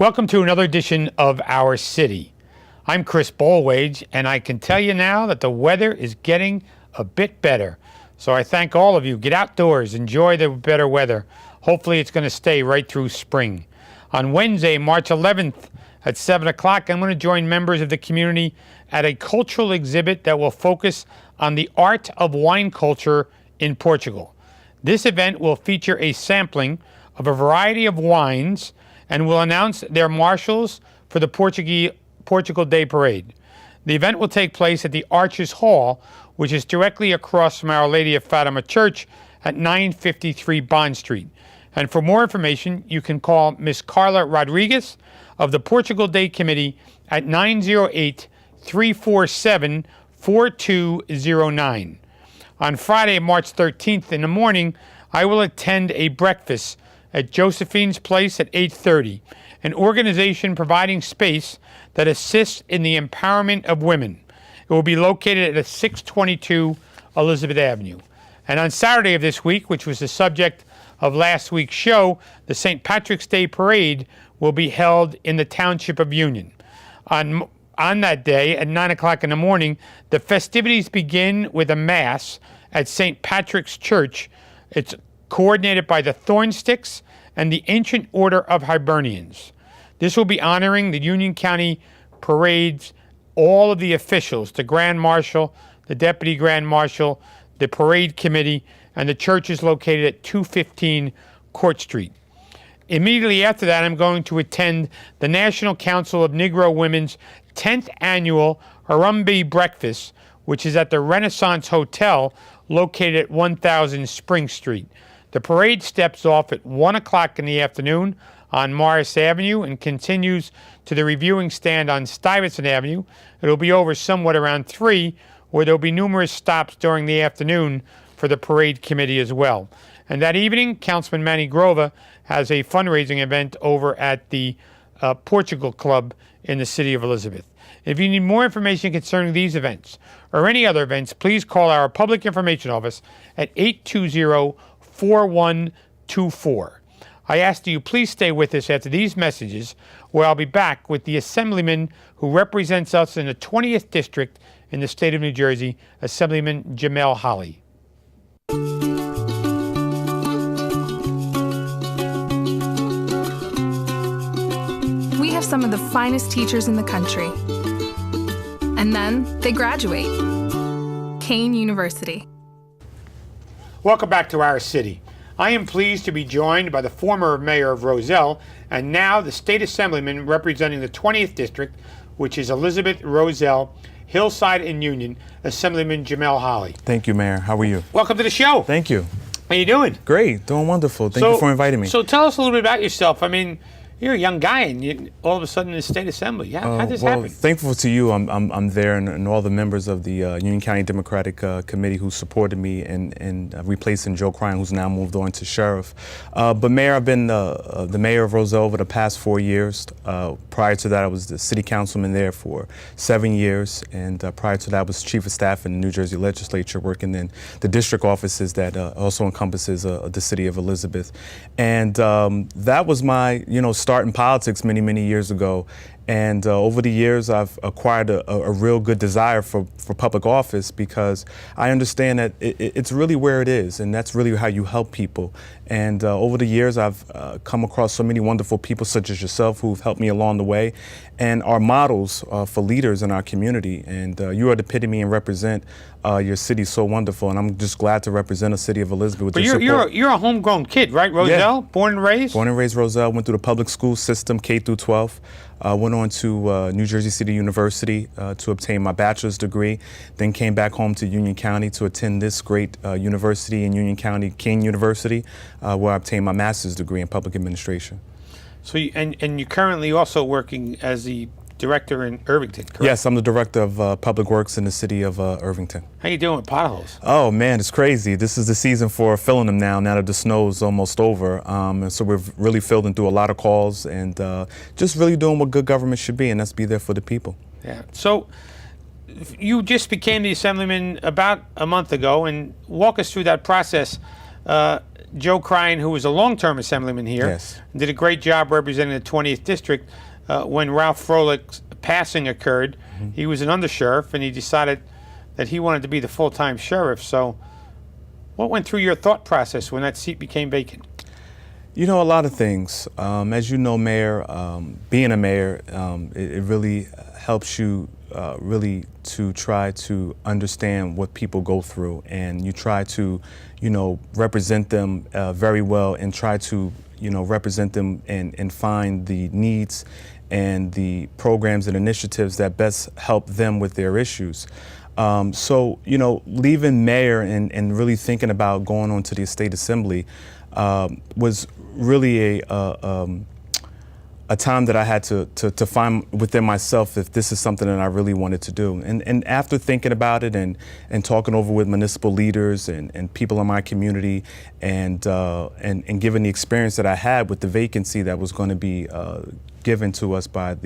Welcome to another edition of Our City. I'm Chris Bolwage, and I can tell you now that the weather is getting a bit better. So I thank all of you. Get outdoors, enjoy the better weather. Hopefully it's going to stay right through spring. On Wednesday, March 11th at 7 o'clock, I'm going to join members of the community at a cultural exhibit that will focus on the art of wine culture in Portugal. This event will feature a sampling of a variety of wines and will announce their marshals for the Portugal Day Parade. The event will take place at the Arches Hall, which is directly across from Our Lady of Fatima Church at 953 Bond Street. And for more information, you can call Ms. Carla Rodriguez of the Portugal Day Committee at 908-347-4209. On Friday, March 13th in the morning, I will attend a breakfast at Josephine's Place at 8:30, an organization providing space that assists in the empowerment of women. It will be located at 622 Elizabeth Avenue. And on Saturday of this week, which was the subject of last week's show, the St. Patrick's Day Parade will be held in the Township of Union. On that day, at 9 o'clock in the morning, the festivities begin with a Mass at St. Patrick's Church. It's coordinated by the Thornsticks and the Ancient Order of Hibernians. This will be honoring the Union County Parades, all of the officials, the Grand Marshal, the Deputy Grand Marshal, the Parade Committee, and the church is located at 215 Court Street. Immediately after that, I'm going to attend the National Council of Negro Women's 10th Annual Harambee Breakfast, which is at the Renaissance Hotel located at 1000 Spring Street. The parade steps off at 1 o'clock in the afternoon on Morris Avenue and continues to the reviewing stand on Stuyvesant Avenue. It'll be over somewhat around 3, where there'll be numerous stops during the afternoon for the parade committee as well. And that evening, Councilman Manny Grova has a fundraising event over at the Portugal Club in the city of Elizabeth. If you need more information concerning these events or any other events, please call our Public Information Office at 820-4124. I ask that you please stay with us after these messages, where I'll be back with the Assemblyman who represents us in the 20th District in the state of New Jersey, Assemblyman Jamel Holley. We have some of the finest teachers in the country. And then they graduate. Kane University. Welcome back to Our City. I am pleased to be joined by the former mayor of Roselle and now the state assemblyman representing the 20th District, which is Elizabeth, Roselle, Hillside, and Union, Assemblyman Jamel Holley. Thank you, Mayor. How are you? Welcome to the show. Thank you. How you doing? Great. Doing wonderful. Thank you for inviting me. So tell us a little bit about yourself. I mean, you're a young guy, and you, all of a sudden in the state assembly. How did this happen? Thankful to you. I'm there, and all the members of the Union County Democratic Committee who supported me in replacing Joe Cryan, who's now moved on to sheriff. But Mayor, I've been the mayor of Roselle over the past 4 years. Prior to that, I was the city councilman there for 7 years, and prior to that, I was chief of staff in the New Jersey legislature, working in the district offices that also encompasses the city of Elizabeth. And that was my, start in politics many years ago. And over the years, I've acquired a real good desire for public office, because I understand that it's really where it is, and that's really how you help people. And over the years, I've come across so many wonderful people such as yourself who've helped me along the way and are models for leaders in our community. And you are the epitome and represent your city so wonderful, and I'm just glad to represent a city of Elizabeth with your support. You're a homegrown kid, right, Roselle? Yeah. Born and raised? Born and raised Roselle, went through the public school system, K through 12. Went on to New Jersey City University to obtain my bachelor's degree, then came back home to Union County to attend this great university in Union County, King University, where I obtained my master's degree in public administration. So, and you're currently also working as the director in Irvington, correct? Yes, I'm the director of Public Works in the city of Irvington. How you doing with potholes? Oh man, it's crazy. This is the season for filling them now that the snow's almost over. And so we're really fielding through a lot of calls and just really doing what good government should be, and that's be there for the people. Yeah. So you just became the assemblyman about a month ago, and walk us through that process. Joe Cryan, who was a long-term assemblyman here, Yes. did a great job representing the 20th district. When Ralph Froelich's passing occurred, he was an undersheriff, and he decided that he wanted to be the full-time sheriff. So what went through your thought process when that seat became vacant? You know, a lot of things. As you know, Mayor, being a mayor, it really helps you really to try to understand what people go through, and you try to, represent them very well, and try to, represent them and find the needs and the programs and initiatives that best help them with their issues. So, leaving mayor and really thinking about going on to the state assembly was really a time that I had to find within myself if this is something that I really wanted to do. And after thinking about it and talking over with municipal leaders and people in my community and given the experience that I had with the vacancy that was going to be given to us by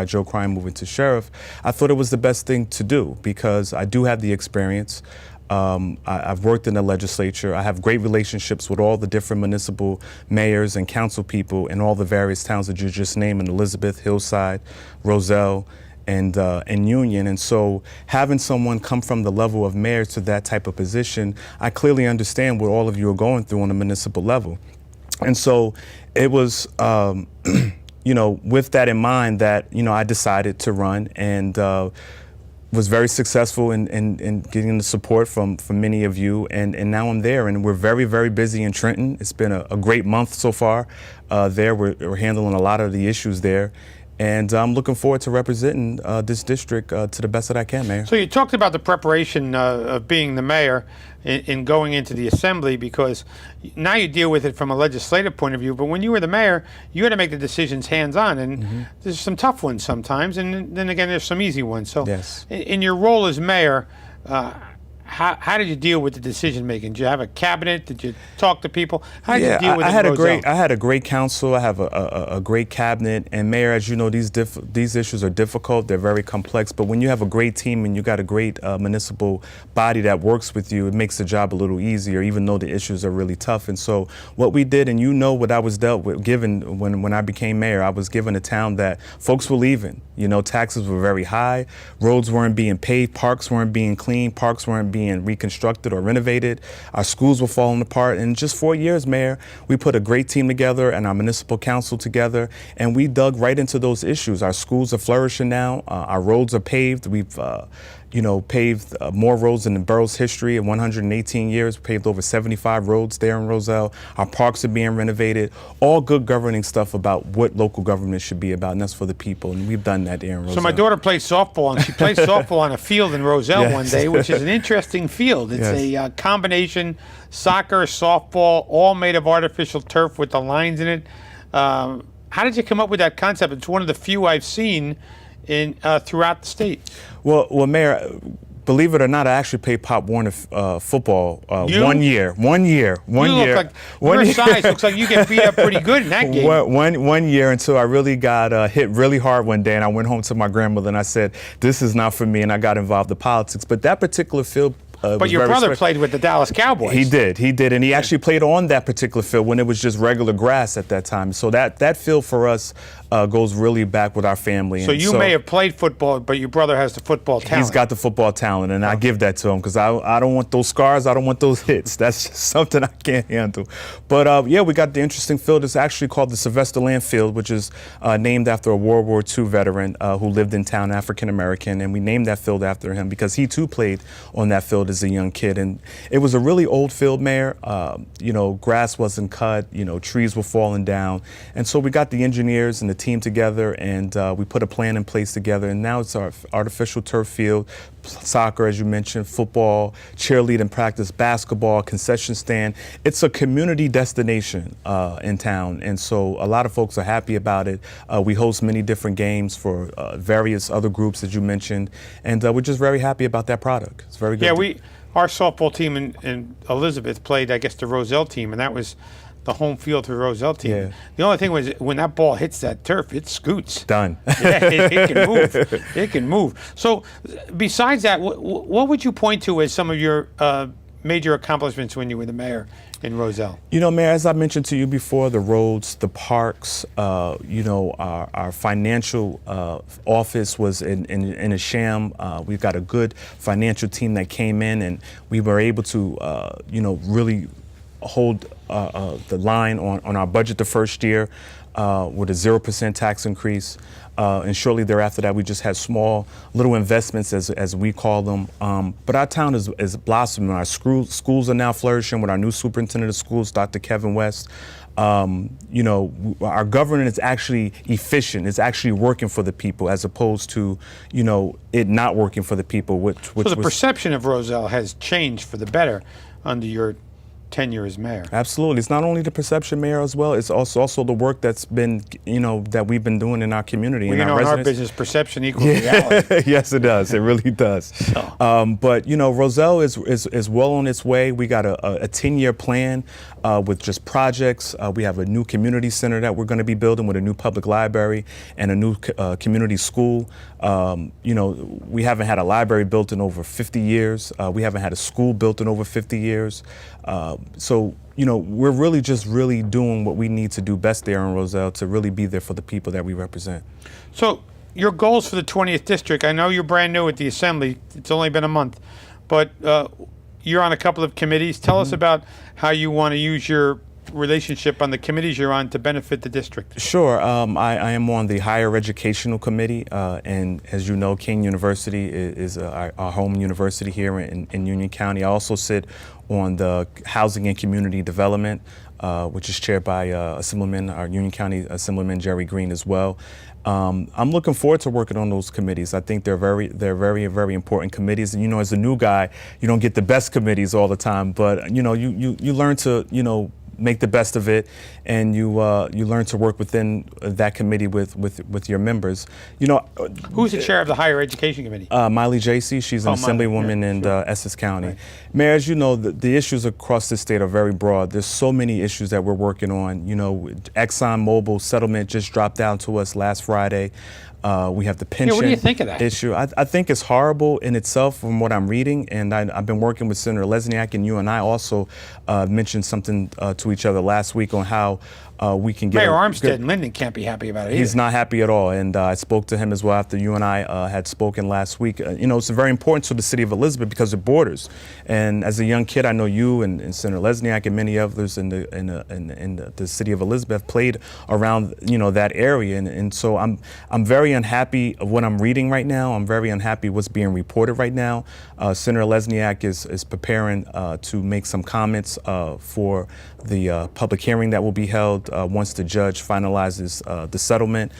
Joe Cryan moving to sheriff, I thought it was the best thing to do because I do have the experience. I've worked in the legislature. I have great relationships with all the different municipal mayors and council people in all the various towns that you just named, in Elizabeth, Hillside, Roselle, and Union. And so having someone come from the level of mayor to that type of position, I clearly understand what all of you are going through on a municipal level. And so it was, with that in mind that, I decided to run and was very successful in getting the support from many of you, and now I'm there, and we're very, very busy in Trenton. It's been a great month so far. There, we're handling a lot of the issues there, and I'm looking forward to representing this district to the best that I can, Mayor. So you talked about the preparation of being the mayor in going into the assembly, because now you deal with it from a legislative point of view, but when you were the mayor, you had to make the decisions hands-on, and there's some tough ones sometimes, and then again there's some easy ones. So yes. In your role as mayor, how did you deal with the decision making? Did you have a cabinet? Did you talk to people? How did you deal with it? I had a great council. I have a great cabinet. And Mayor, as you know, these issues are difficult. They're very complex. But when you have a great team and you got a great municipal body that works with you, it makes the job a little easier, even though the issues are really tough. And so what we did, and what I was given when I became mayor, I was given a town that folks were leaving. Taxes were very high. Roads weren't being paved. Parks weren't being cleaned. Parks weren't being reconstructed or renovated. Our schools were falling apart. And in just 4 years, Mayor, we put a great team together and our municipal council together, and we dug right into those issues. Our schools are flourishing now. Our roads are paved. We've paved more roads in the borough's history. In 118 years, we paved over 75 roads there in Roselle. Our parks are being renovated. All good governing stuff about what local government should be about, and that's for the people. And we've done that there in Roselle. So my daughter plays softball, and she plays softball on a field in Roselle Yes. one day, which is an interesting field. It's Yes. a combination soccer, softball, all made of artificial turf with the lines in it. How did you come up with that concept? It's one of the few I've seen in throughout the state. Well, Mayor, believe it or not, I actually played Pop Warner football You? 1 year. 1 year. One You year. look like your size looks like you get beat up pretty good in that game. One year until I really got hit really hard one day, and I went home to my grandmother and I said, "This is not for me," and I got involved in politics. But that particular field. But your brother played with the Dallas Cowboys. He did, and he actually played on that particular field when it was just regular grass at that time. So that field for us goes really back with our family. So you may have played football, but your brother has the football talent. He's got the football talent, and I give that to him because I don't want those scars. I don't want those hits. That's just something I can't handle. But we got the interesting field. It's actually called the Sylvester Land Field, which is named after a World War II veteran who lived in town, African American, and we named that field after him because he too played on that field as a young kid. And it was a really old field, Mayor. Grass wasn't cut, trees were falling down. And so we got the engineers and the team together, and we put a plan in place together. And now it's our artificial turf field, soccer, as you mentioned, football, cheerleading practice, basketball, concession stand. It's a community destination in town. And so a lot of folks are happy about it. We host many different games for various other groups that you mentioned. And we're just very happy about that product. It's very good. Yeah, our softball team in Elizabeth played, I guess, the Roselle team, and that was the home field for the Roselle team. Yeah. The only thing was when that ball hits that turf, it scoots. Done. Yeah, it can move. It can move. So besides that, what would you point to as some of your major accomplishments when you were the mayor in Roselle? You know, Mayor, as I mentioned to you before, the roads, the parks, you know, our financial office was in a sham. We've got a good financial team that came in, and we were able to, you know, really hold the line on our budget the first year with a 0% tax increase. And shortly thereafter that, we just had small little investments, as we call them. But our town is blossoming. Our schools are now flourishing with our new superintendent of schools, Dr. Kevin West. You know, our government is actually efficient. It's actually working for the people, as opposed to, you know, it not working for the people. So the perception of Roselle has changed for the better under your tenure as mayor. Absolutely. It's not only the perception, Mayor, as well. It's also the work that's been, you know, that we've been doing in our community. Well, you know, in our business, perception equals reality. Yes, it does. It really does. So. But, you know, Roselle is well on its way. We got a 10-year plan with just projects. We have a new community center that we're going to be building with a new public library and a new community school. You know, we haven't had a library built in over 50 years. We haven't had a school built in over 50 years. So, you know, we're really doing what we need to do best there in Roselle to really be there for the people that we represent. So your goals for the 20th district, I know you're brand new at the Assembly. It's only been a month, but you're on a couple of committees. Tell us about how you want to use your relationship on the committees you're on to benefit the district. Sure. I am on the Higher Educational Committee, and as you know, King University is our home university here in Union County. I also sit on the Housing and Community Development, which is chaired by Assemblyman, our Union County Assemblyman Jerry Green as well. I'm looking forward to working on those committees. I think they're very important committees. And you know, as a new guy, you don't get the best committees all the time, but you know, you learn to, you know, make the best of it, and you learn to work within that committee with your members. You know, who's the chair of the Higher Education Committee? Miley J.C. She's an Assemblywoman in Essex County. Right. Mayor, as you know, the issues across this state are very broad. There's so many issues that we're working on. You know, ExxonMobil settlement just dropped down to us last Friday. We have the pension what do you think of that issue. I think it's horrible in itself from what I'm reading, and I've been working with Senator Lesniak, and you and I also mentioned something to each other last week on how we can get... Mayor Armstead and Linden can't be happy about it either. He's not happy at all, and I spoke to him as well after you and I had spoken last week. You know, it's very important to the city of Elizabeth because it borders, and as a young kid, I know you and Senator Lesniak and many others in the city of Elizabeth played around, you know, that area, and so I'm very unhappy of what I'm reading right now. I'm very unhappy what's being reported right now. Senator Lesniak is preparing to make some comments for the public hearing that will be held once the judge finalizes the settlement.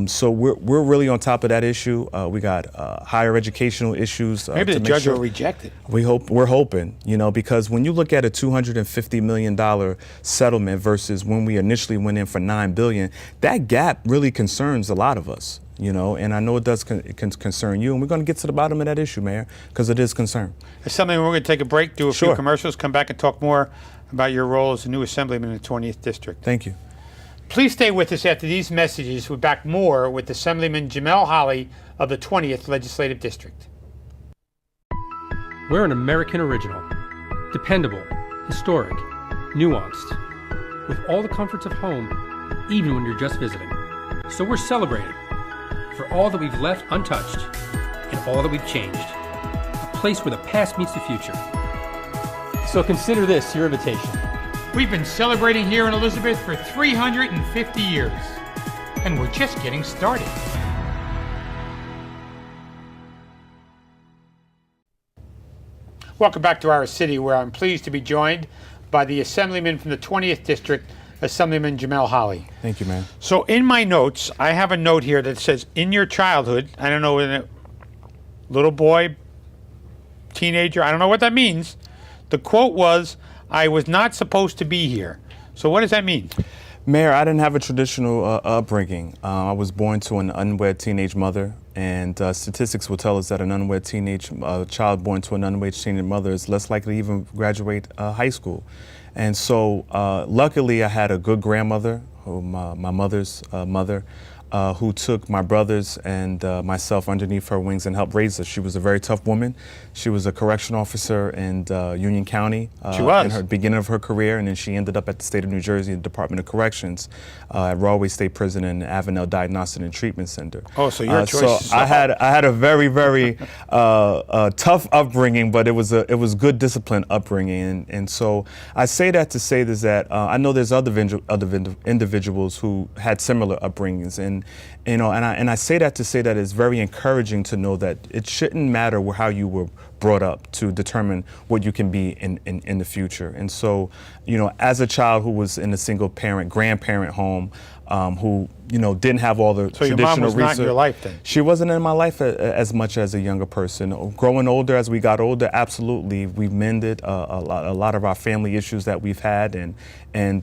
So we're really on top of that issue. We got higher educational issues. Maybe the judge will reject it. We're hoping, you know, because when you look at a $250 million settlement versus when we initially went in for $9 billion, that gap really concerns a lot of us. You know, and I know it does concern you, and we're going to get to the bottom of that issue, Mayor, because it is concern. It's something we're going to take a break, do a few commercials, come back and talk more about your role as a new Assemblyman in the 20th District. Thank you. Please stay with us after these messages. We're back more with Assemblyman Jamel Holley of the 20th Legislative District. We're an American original, dependable, historic, nuanced, with all the comforts of home, even when you're just visiting. So we're celebrating for all that we've left untouched and all that we've changed. A place where the past meets the future. So consider this your invitation. We've been celebrating here in Elizabeth for 350 years, and we're just getting started. Welcome back to our city, where I'm pleased to be joined by the Assemblyman from the 20th District, Assemblyman Jamel Holley. Thank you, man. So in my notes, I have a note here that says, in your childhood, I don't know, in a little boy, teenager, I don't know what that means. The quote was, "I was not supposed to be here." So what does that mean? Mayor, I didn't have a traditional upbringing. I was born to an unwed teenage mother, and statistics will tell us that an unwed teenage child born to an unwed teenage mother is less likely to even graduate high school. And so luckily I had a good grandmother, my mother's mother, who took my brothers and myself underneath her wings and helped raise us. She was a very tough woman. She was a correction officer in Union County She was. in her beginning of her career, and then she ended up at the state of New Jersey, the Department of Corrections, at Rahway State Prison and Avenel Diagnostic and Treatment Center. Oh, so your choice. So I had a very, very tough upbringing, but it was good disciplined upbringing, and so I say that to say this, that I know there's other individuals who had similar upbringings, and I say that to say that it's very encouraging to know that it shouldn't matter how you were brought up to determine what you can be in the future. And so, as a child who was in a single parent, grandparent home, who didn't have all the So your traditional mom was not in research. your life then? She wasn't in my life as much as a younger person. Growing older, as we got older, absolutely, we mended a lot of our family issues that we've had, and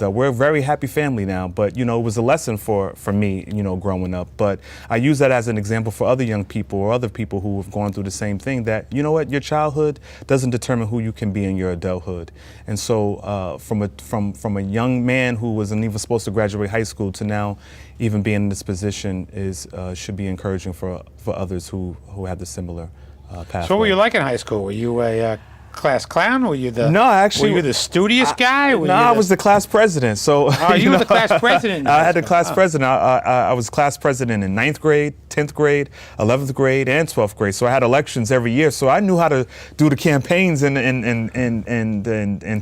we're a very happy family now. But it was a lesson for me, growing up. But I use that as an example for other young people or other people who have gone through the same thing. That your childhood doesn't determine who you can be in your adulthood. And so, from a young man who wasn't even supposed to graduate high school to now even being in this position should be encouraging for others who have the similar pathway. So what were you like in high school? Were you a class clown? Were you No, actually, were you the studious guy? No, I was the class president. So you were the class president. I had the class president. I was class president in 9th grade, 10th grade, 11th grade, and 12th grade. So I had elections every year. So I knew how to do the campaigns and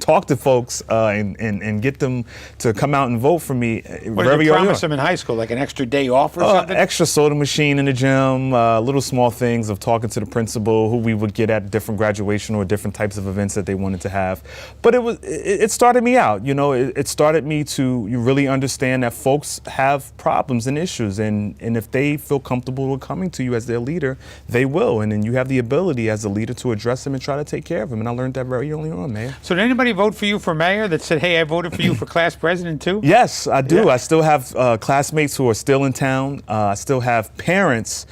talk to folks and get them to come out and vote for me. What did you promise them in high school? Like an extra day off or something? Extra soda machine in the gym, little small things of talking to the principal, who we would get at different graduation or different types of events that they wanted to have. But it started me out. It started me to really understand that folks have problems and issues, and if they feel comfortable with coming to you as their leader, they will, and then you have the ability as a leader to address them and try to take care of them. And I learned that very early on, man. So did anybody vote for you for mayor that said, hey, I voted for you for class president too? Yes, I do. Yeah. I still have classmates who are still in town. I still have parents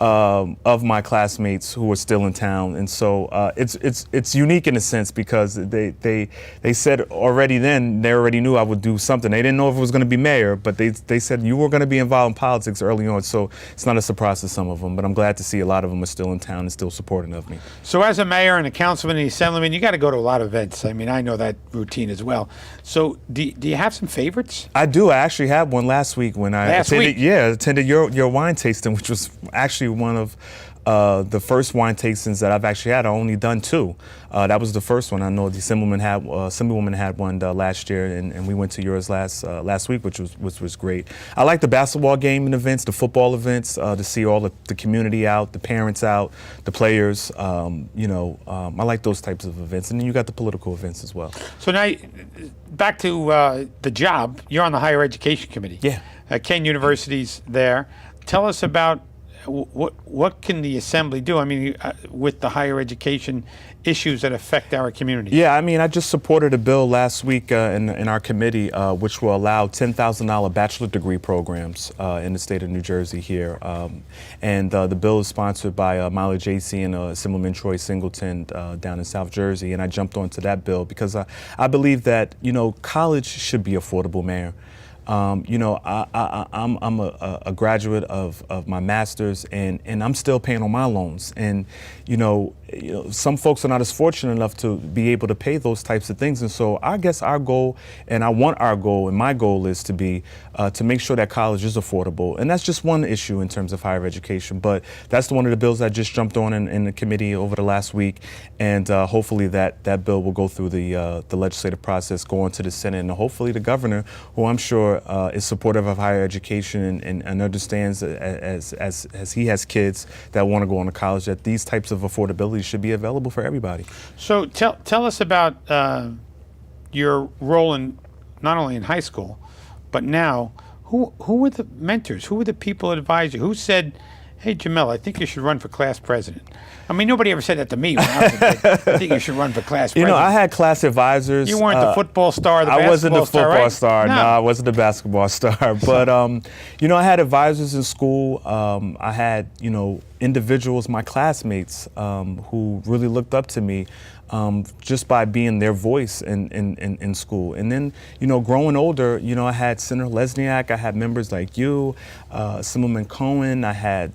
of my classmates who are still in town, and so it's unique in a sense because they said already then, they already knew I would do something. They didn't know if it was going to be mayor, but they said you were going to be involved in politics early on, so it's not a surprise to some of them. But I'm glad to see a lot of them are still in town and still supporting of me. So as a mayor and a councilman and assemblyman, you got to go to a lot of events. I mean, I know that routine as well. So do you have some favorites? I do. I actually had one last week when I attended your wine tasting, which was actually one of the first wine tastings that I've actually had. I've only done 2. That was the first one. I know the Assemblywoman had one last year, and we went to yours last week, which was great. I like the basketball game and events, the football events, to see all the community out, the parents out, the players. I like those types of events, and then you got the political events as well. So now, back to the job. You're on the higher education committee. Yeah. Kane University's there. Tell us about what can the assembly do? I mean, with the higher education issues that affect our community. Yeah, I mean, I just supported a bill last week in our committee, which will allow $10,000 bachelor degree programs in the state of New Jersey here. And the bill is sponsored by Molly J.C. and Assemblyman Troy Singleton down in South Jersey. And I jumped onto that bill because I believe that, college should be affordable, Mayor. I'm a graduate of my master's, and I'm still paying on my loans. And some folks are not as fortunate enough to be able to pay those types of things. And so I guess our goal, and I want our goal, and my goal is to be to make sure that college is affordable. And that's just one issue in terms of higher education. But that's one of the bills I just jumped on in the committee over the last week. And hopefully that bill will go through the legislative process, go on to the Senate, and hopefully the governor, who I'm sure is supportive of higher education and understands as he has kids that want to go on to college, that these types of affordability should be available for everybody. So tell us about your role in not only in high school, but now. Who were the mentors? Who were the people that advised you? Who said, hey, Jamel, I think you should run for class president? I mean, nobody ever said that to me when I was a kid. I think you should run for class president. I had class advisors. You weren't the football star, the basketball star, I wasn't the football right? star. No, I wasn't the basketball star. But, I had advisors in school. I had, individuals, my classmates, who really looked up to me. just by being their voice in school. And then, growing older, I had Senator Lesniak, I had members like you, Assemblyman Cohen, I had,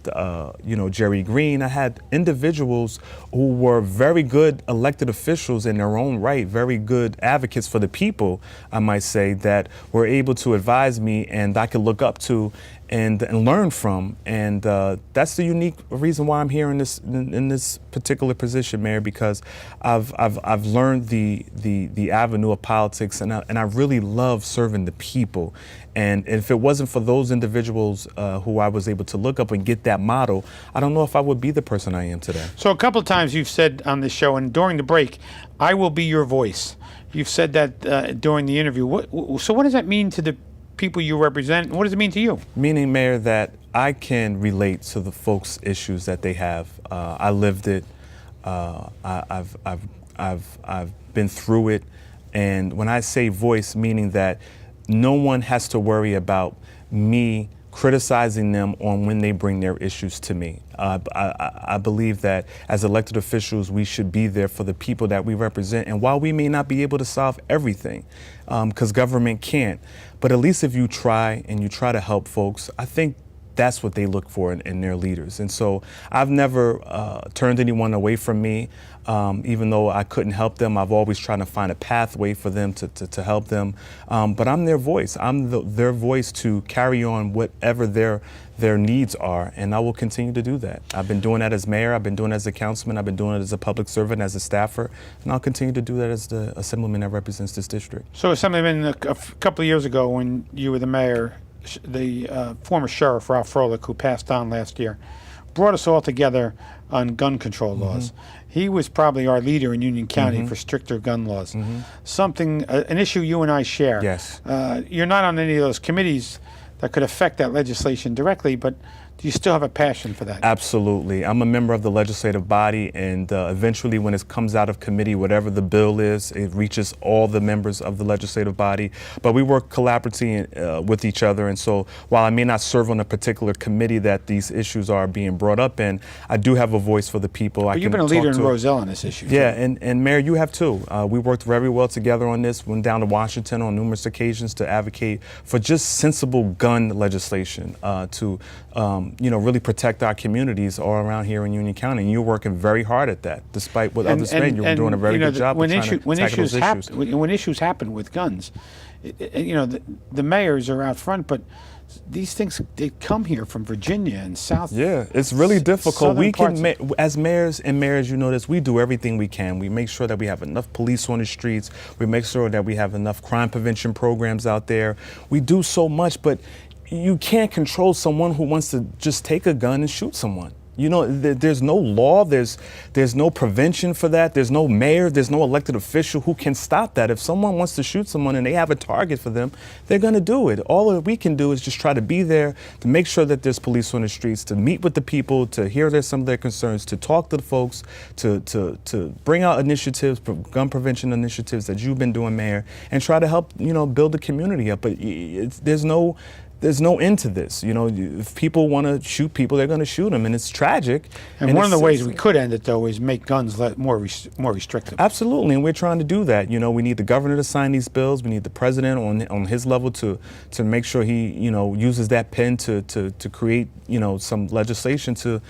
Jerry Green. I had individuals who were very good elected officials in their own right, very good advocates for the people, I might say, that were able to advise me and I could look up to and learn from. And that's the unique reason why I'm here in this particular position, Mayor, because I've learned the avenue of politics, and I really love serving the people. And if it wasn't for those individuals who I was able to look up and get that model, I don't know if I would be the person I am today. So a couple of times you've said on this show, and during the break, I will be your voice. You've said that during the interview. So what does that mean to the people you represent? What does it mean to you? Meaning, Mayor, that I can relate to the folks' issues that they have. I lived it. I've been through it. And when I say voice, meaning that no one has to worry about me criticizing them on when they bring their issues to me. I believe that as elected officials, we should be there for the people that we represent. And while we may not be able to solve everything, because government can't, but at least if you try and you try to help folks, I think that's what they look for in their leaders. And so I've never turned anyone away from me, even though I couldn't help them. I've always tried to find a pathway for them to help them. But I'm their voice. I'm their voice to carry on whatever their needs are, and I will continue to do that. I've been doing that as mayor, I've been doing it as a councilman, I've been doing it as a public servant, as a staffer, and I'll continue to do that as the assemblyman that represents this district. So Assemblyman, a couple of years ago when you were the mayor, the former sheriff, Ralph Froelich, who passed on last year, brought us all together on gun control laws. He was probably our leader in Union County for stricter gun laws. Something, an issue you and I share. Yes. You're not on any of those committees that could affect that legislation directly, but do you still have a passion for that? Absolutely. I'm a member of the legislative body, and eventually when it comes out of committee, whatever the bill is, it reaches all the members of the legislative body. But we work collaboratively with each other, and so while I may not serve on a particular committee that these issues are being brought up in, I do have a voice for the people. But you've been a leader in Roselle on this issue. Yeah, and Mayor, you have too. We worked very well together on this, went down to Washington on numerous occasions to advocate for just sensible gun legislation to really protect our communities all around here in Union County. And you're working very hard at that, despite what others say. You're doing a very good job of trying to tackle those issues. When issues happen with guns, the mayors are out front, but these things, they come here from Virginia and South. Yeah, it's really difficult. We can, as mayors and mayors, we do everything we can. We make sure that we have enough police on the streets. We make sure that we have enough crime prevention programs out there. We do so much, but you can't control someone who wants to just take a gun and shoot someone. There's no law, there's no prevention for that, there's no mayor, there's no elected official who can stop that. If someone wants to shoot someone and they have a target for them, they're gonna do it. All that we can do is just try to be there to make sure that there's police on the streets, to meet with the people, to hear some of their concerns, to talk to the folks, to bring out initiatives, gun prevention initiatives that you've been doing, Mayor, and try to help, build the community up. But there's no end to this. If people want to shoot people, they're going to shoot them, and it's tragic. And one of the ways we could end it, though, is make guns more restrictive. Absolutely, and we're trying to do that. We need the governor to sign these bills. We need the president on his level to make sure he uses that pen to create some legislation to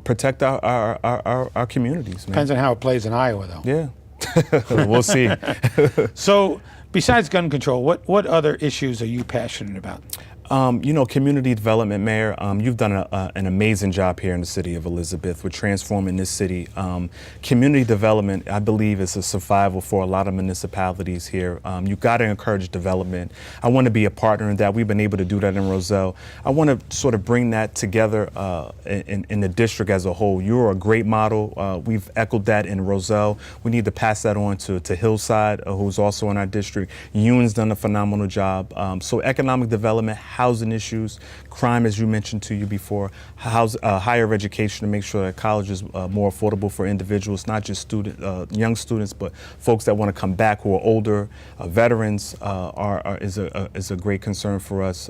protect our communities. Man. Depends on how it plays in Iowa, though. Yeah, we'll see. So, besides gun control, what other issues are you passionate about? Community development, Mayor, you've done an amazing job here in the city of Elizabeth with transforming this city. Community development, I believe, is a survival for a lot of municipalities here. You've got to encourage development. I want to be a partner in that. We've been able to do that in Roselle. I want to sort of bring that together in the district as a whole. You're a great model. We've echoed that in Roselle. We need to pass that on to Hillside, who's also in our district. Ewan's done a phenomenal job. So economic development housing issues, crime, as you mentioned to you before, higher education to make sure that college is more affordable for individuals, not just young students, but folks that want to come back who are older, veterans is a great concern for us.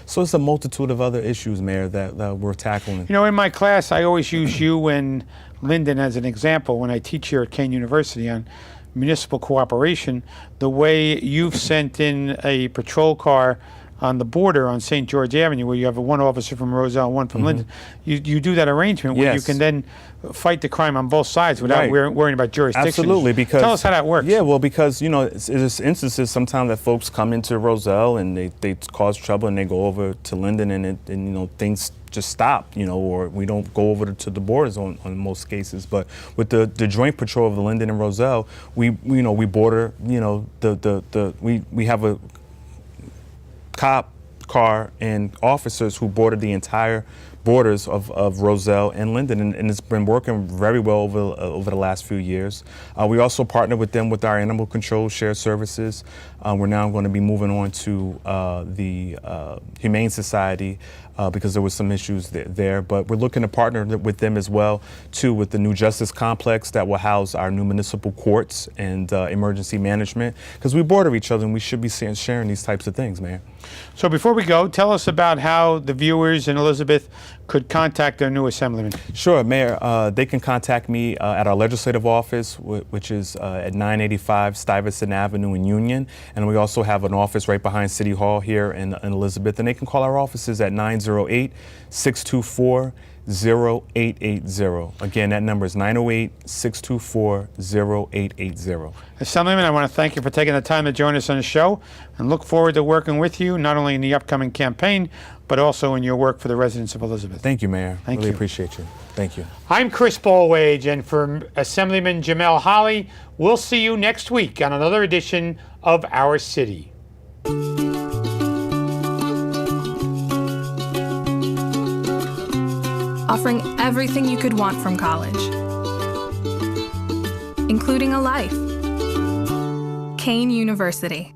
So it's a multitude of other issues, Mayor, that we're tackling. You know, in my class, I always use you and Lyndon as an example when I teach here at Kane University on municipal cooperation. The way you've sent in a patrol car on the border on St. George Avenue, where you have one officer from Roselle and one from Lyndon, you do that arrangement where you can then fight the crime on both sides without worrying about jurisdiction. Absolutely, because tell us how that works. Yeah, well, because there's instances sometimes that folks come into Roselle and they cause trouble and they go over to Lyndon and things just stop, or we don't go over to the borders on most cases. But with the joint patrol of the Lyndon and Roselle, we border, we have a cop car and officers who border the entire borders of Roselle and Lyndon, and it's been working very well over the last few years. We also partner with them with our animal control shared services. We're now going to be moving on to the Humane Society because there was some issues there, but we're looking to partner with them as well, too, with the new justice complex that will house our new municipal courts and emergency management, because we border each other and we should be sharing these types of things, Mayor. So before we go, tell us about how the viewers in Elizabeth could contact their new Assemblyman. Sure, Mayor. They can contact me at our legislative office, which is at 985 Stuyvesant Avenue in Union. And we also have an office right behind City Hall here in Elizabeth. And they can call our offices at 908-624-0880. Again, that number is 908-624-0880. Assemblyman, I want to thank you for taking the time to join us on the show and look forward to working with you, not only in the upcoming campaign, but also in your work for the residents of Elizabeth. Thank you, Mayor. Thank really you. Appreciate you. Thank you. I'm Chris Ballwage, and for Assemblyman Jamel Holley, we'll see you next week on another edition of Our City. Offering everything you could want from college, including a life. Kane University.